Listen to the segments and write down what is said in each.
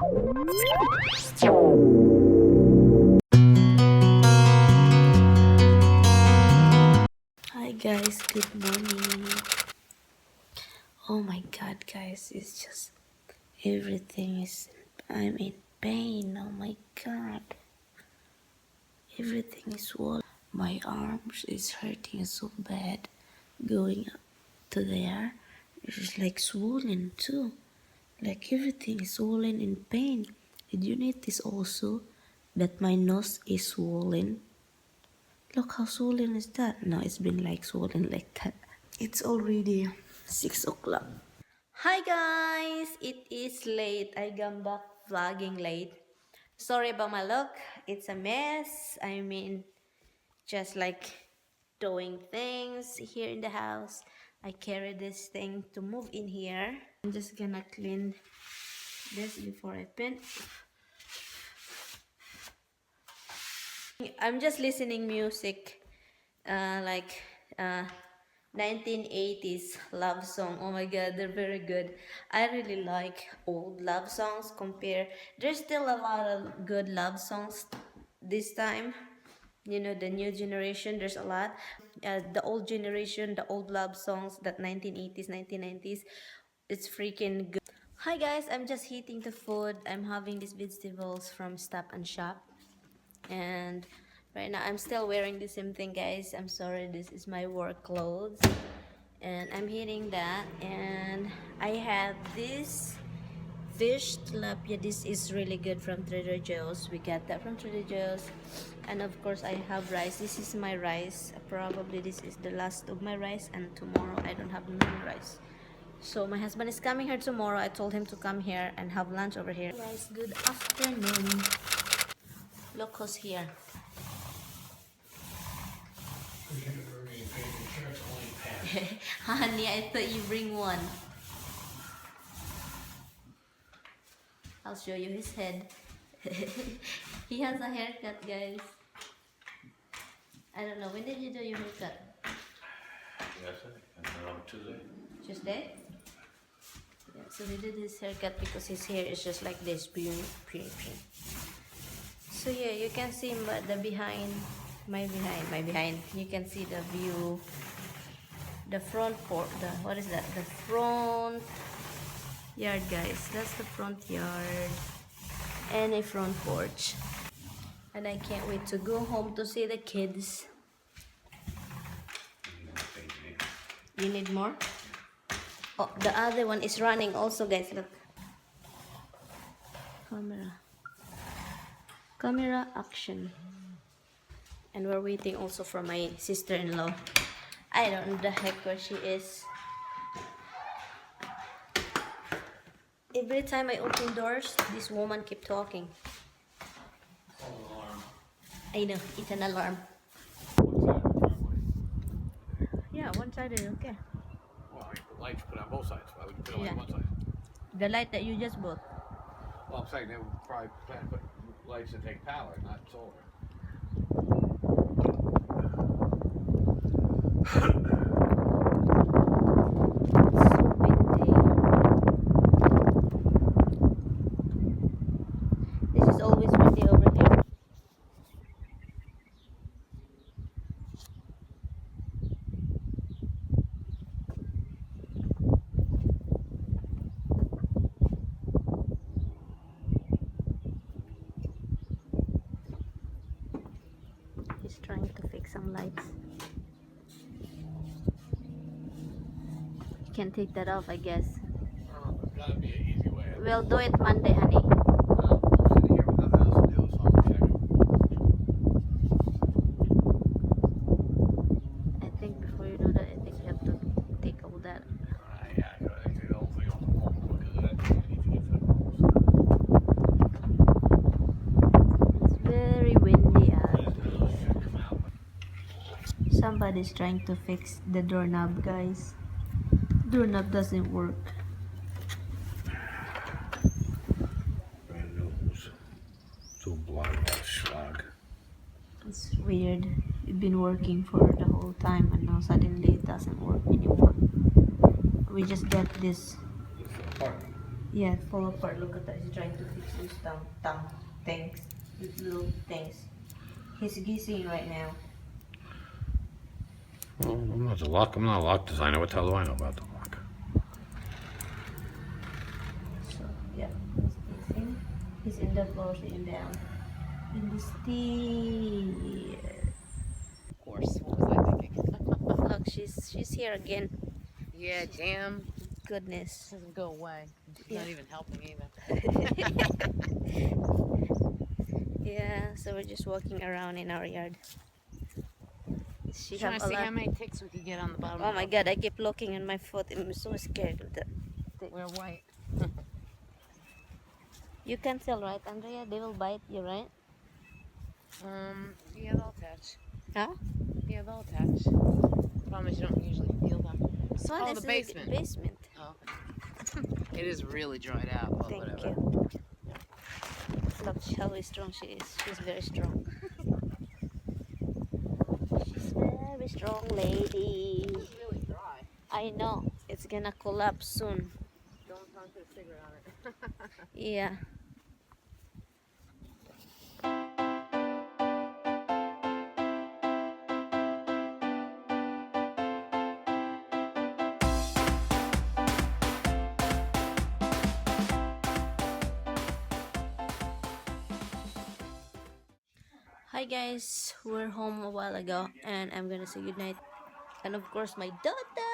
Hi guys, good morning. Oh my god guys, it's just everything is, I'm in pain. Oh my god, everything is swollen. My arms is hurting so bad. Going up to there, it's like swollen too. Like everything is swollen in pain. Did you notice also that my nose is swollen? Look how swollen is that? No, it's been like swollen like that. It's already 6 o'clock. Hi guys! It is late. I come back vlogging late. Sorry about my look. It's a mess. I mean, just like doing things here in the house. I carry this thing to move in here. I'm just gonna clean this before I paint. I'm just listening music, like uh, 1980s love song. Oh my god, they're very good. I really like old love songs. There's still a lot of good love songs this time. You know, the new generation, there's a lot. The old generation, the old love songs, that 1980s, 1990s, it's freaking good. Hi guys, I'm just heating the food. I'm having these vegetables from Stop and Shop. And right now I'm still wearing the same thing, guys. I'm sorry, this is my work clothes, and I'm hitting that. And I have this fish tilapia. This is really good from Trader Joe's. We got that from Trader Joe's. And of course I have rice. This is my rice. Probably this is the last of my rice, and tomorrow I don't have no rice. So my husband is coming here tomorrow. I told him to come here and have lunch over here. Guys, good afternoon. Look who's here. Honey, I thought you bring one. I'll show you his head. He has a haircut, guys. I don't know. When did you do your haircut? Yesterday, and then on Tuesday. Tuesday? Yeah, so he did his haircut because his hair is just like this. So yeah, you can see the behind, my behind. You can see the view. The front port, what is that? The front yard, guys. That's the front yard and a front porch. And I can't wait to go home to see the kids. You need more? Oh, the other one is running also, guys. Look. Camera action. And we're waiting also for my sister-in-law. I don't know the heck where she is. Every time I open doors, this woman keep talking. Alarm. I know, it's an alarm. Yeah, one side is okay. Well, I mean, the lights put on both sides. Why would you put it on one side? The light that you just bought. Well, I'm saying they would probably plan to put lights that take power, not solar. This is always windy over here. He's trying to fix some lights. You can take that off, I guess. Oh, there's gotta be an easy way. We'll do it Monday, honey. Well, I'm sitting here with nothing else to do, so I'm checking. I think before you do that, I think you have to take all that. Yeah, I gotta take the whole thing off the wall because of that. I need to get to the walls. It's very windy out. Somebody's trying to fix the doorknob, guys. Doorknob doesn't work. Brand new. Too blind about schlag. It's weird. We've been working for the whole time and now suddenly it doesn't work anymore. We just got this. Yeah, fall apart. Look at that. He's trying to fix his things. His little things. He's guessing right now. Well, I'm not I'm not a lock designer. What the hell do I know about the lock? So yeah, he's guessing. He's in the floor, sitting down. In the stair. Of course. What was I thinking? Look, she's here again. Yeah, damn. Goodness. Doesn't go away. She's Yeah. not even helping either. Yeah, so we're just walking around in our yard. She Trying have to a see lot. how many ticks we could get on the bottom Oh of my our god, I fence. keep looking at my foot. I'm so scared of that. We're white. You can tell, right, Andrea? They will bite you, right? Yeah, they'll attach. Huh? Yeah, they'll attach. Problem is you don't usually feel them. This one Oh, is the in the basement. basement. Oh, okay. It is really dried out, but Thank whatever. you. Look how strong she is. She's very strong. She's very strong lady. It's really dry. I know. It's gonna collapse soon. Don't put a cigarette on it. Yeah. Hi guys, we're home a while ago and I'm gonna say goodnight. And of course my daughter.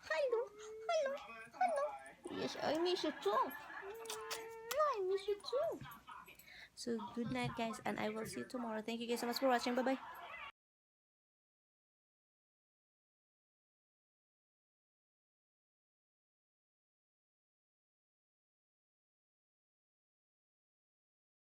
Hello, hello, hello. Yes, I miss you too. I miss you too. So good night guys and I will see you tomorrow. Thank you guys so much for watching. Bye bye.